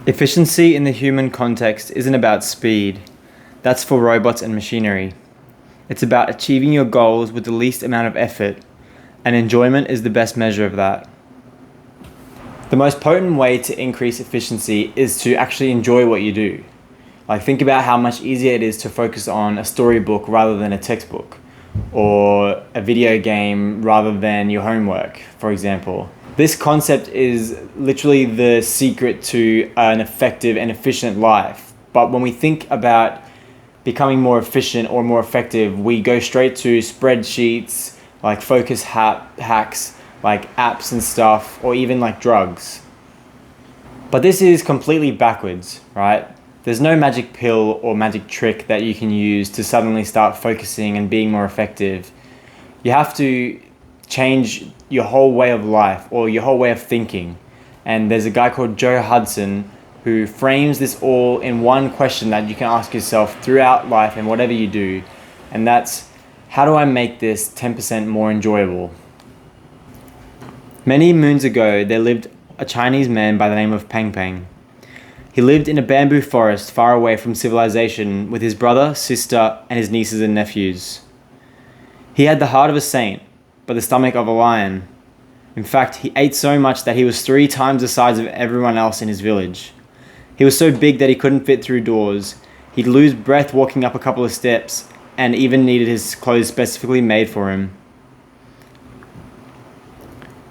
Efficiency in the human context isn't about speed. That's for robots and machinery. It's about achieving your goals with the least amount of effort, and enjoyment is the best measure of that. The most potent way to increase efficiency is to actually enjoy what you do. Like, think about how much easier it is to focus on a storybook rather than a textbook, or a video game rather than your homework, for example. This concept is literally the secret to an effective and efficient life. But when we think about becoming more efficient or more effective, we go straight to spreadsheets, like focus hacks, like apps and stuff, or even like drugs. But this is completely backwards, right? There's no magic pill or magic trick that you can use to suddenly start focusing and being more effective. You have to change your whole way of life or your whole way of thinking. And there's a guy called Joe Hudson who frames this all in one question that you can ask yourself throughout life and whatever you do. And that's, how do I make this 10% more enjoyable? Many moons ago, there lived a Chinese man by the name of Pang Pang. He lived in a bamboo forest far away from civilization with his brother, sister, and his nieces and nephews. He had the heart of a saint, but the stomach of a lion. In fact, he ate so much that he was 3 times the size of everyone else in his village. He was so big that he couldn't fit through doors. He'd lose breath walking up a couple of steps, and even needed his clothes specifically made for him.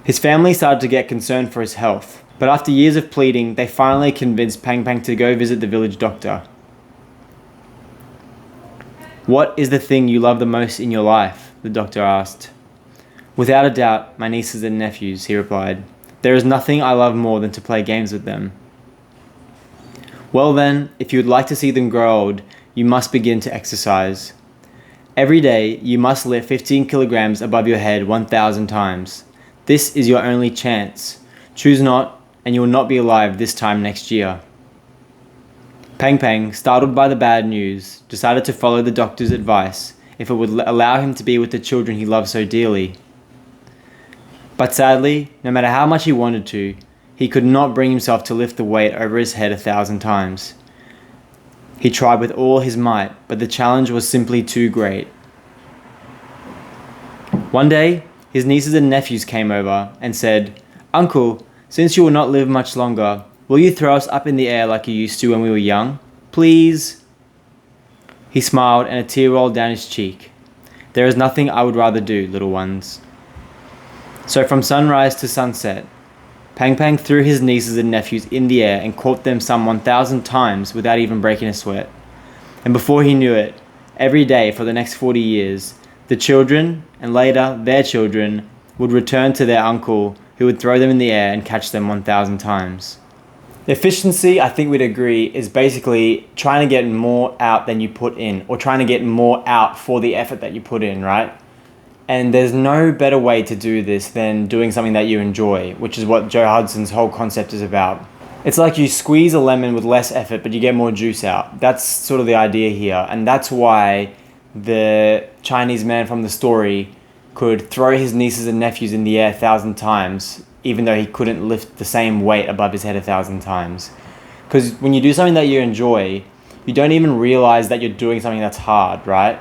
His family started to get concerned for his health, but after years of pleading, they finally convinced Pang Pang to go visit the village doctor. "What is the thing you love the most in your life?" the doctor asked. "Without a doubt, my nieces and nephews," he replied. "There is nothing I love more than to play games with them." "Well then, if you would like to see them grow old, you must begin to exercise. Every day, you must lift 15 kilograms above your head 1,000 times. This is your only chance. Choose not, and you will not be alive this time next year." Pang Pang, startled by the bad news, decided to follow the doctor's advice if it would allow him to be with the children he loved so dearly. But sadly, no matter how much he wanted to, he could not bring himself to lift the weight over his head 1,000 times. He tried with all his might, but the challenge was simply too great. One day, his nieces and nephews came over and said, "Uncle, since you will not live much longer, will you throw us up in the air like you used to when we were young? Please?" He smiled and a tear rolled down his cheek. "There is nothing I would rather do, little ones." So from sunrise to sunset, Pang Pang threw his nieces and nephews in the air and caught them some 1,000 times without even breaking a sweat. And before he knew it, every day for the next 40 years, the children, and later their children, would return to their uncle, who would throw them in the air and catch them 1,000 times. Efficiency, I think we'd agree, is basically trying to get more out than you put in, or trying to get more out for the effort that you put in, right? And there's no better way to do this than doing something that you enjoy, which is what Joe Hudson's whole concept is about. It's like you squeeze a lemon with less effort, but you get more juice out. That's sort of the idea here, and that's why the Chinese man from the story could throw his nieces and nephews in the air 1,000 times, even though he couldn't lift the same weight above his head 1,000 times. Because when you do something that you enjoy, you don't even realize that you're doing something that's hard, right?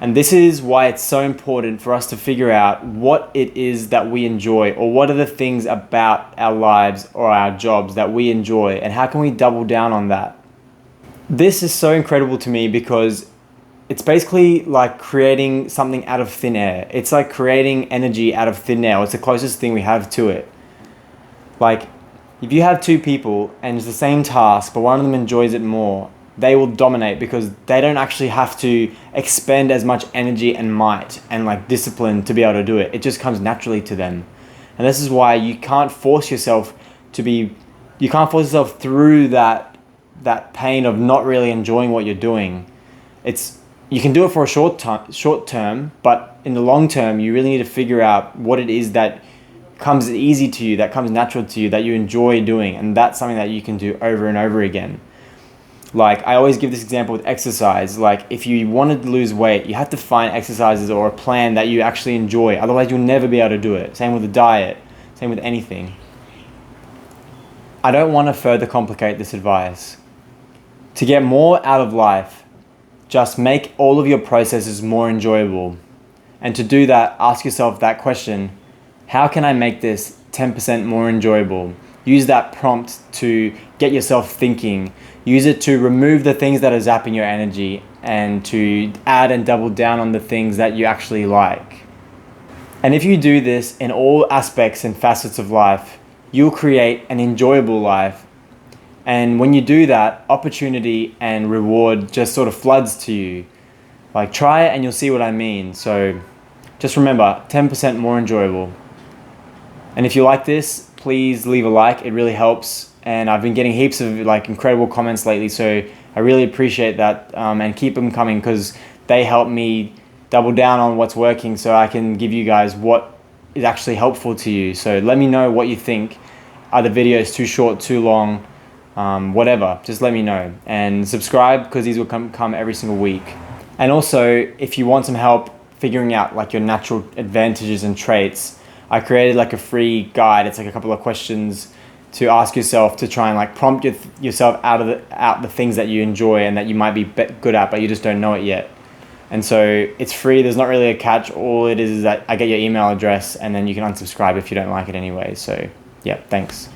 And this is why it's so important for us to figure out what it is that we enjoy, or what are the things about our lives or our jobs that we enjoy, and how can we double down on that? This is so incredible to me because it's basically like creating something out of thin air. It's like creating energy out of thin air. It's the closest thing we have to it. Like, if you have 2 people and it's the same task, but one of them enjoys it more, they will dominate because they don't actually have to expend as much energy and might and like discipline to be able to do it. It just comes naturally to them. And this is why you can't force yourself through that pain of not really enjoying what you're doing. You can do it for a short term, but in the long term, you really need to figure out what it is that comes easy to you, that comes natural to you, that you enjoy doing. And that's something that you can do over and over again. Like, I always give this example with exercise. Like, if you wanted to lose weight, you have to find exercises or a plan that you actually enjoy. Otherwise, you'll never be able to do it. Same with the diet. Same with anything. I don't want to further complicate this advice. To get more out of life, just make all of your processes more enjoyable. And to do that, ask yourself that question: how can I make this 10% more enjoyable? Use that prompt to get yourself thinking. Use it to remove the things that are zapping your energy and to add and double down on the things that you actually like. And if you do this in all aspects and facets of life, you'll create an enjoyable life. And when you do that, opportunity and reward just sort of floods to you. Like, try it and you'll see what I mean. So just remember, 10% more enjoyable. And if you like this, please leave a like. It really helps. And I've been getting heaps of like incredible comments lately, so I really appreciate that, and keep them coming, because they help me double down on what's working so I can give you guys what is actually helpful to you. So let me know what you think. Are the videos too short, too long, whatever, just let me know. And subscribe, because these will come every single week. And also, if you want some help figuring out like your natural advantages and traits, I created like a free guide. It's like a couple of questions to ask yourself to try and like prompt yourself out the things that you enjoy and that you might be good at, but you just don't know it yet. And so it's free. There's not really a catch. All it is that I get your email address, and then you can unsubscribe if you don't like it anyway. So yeah, thanks.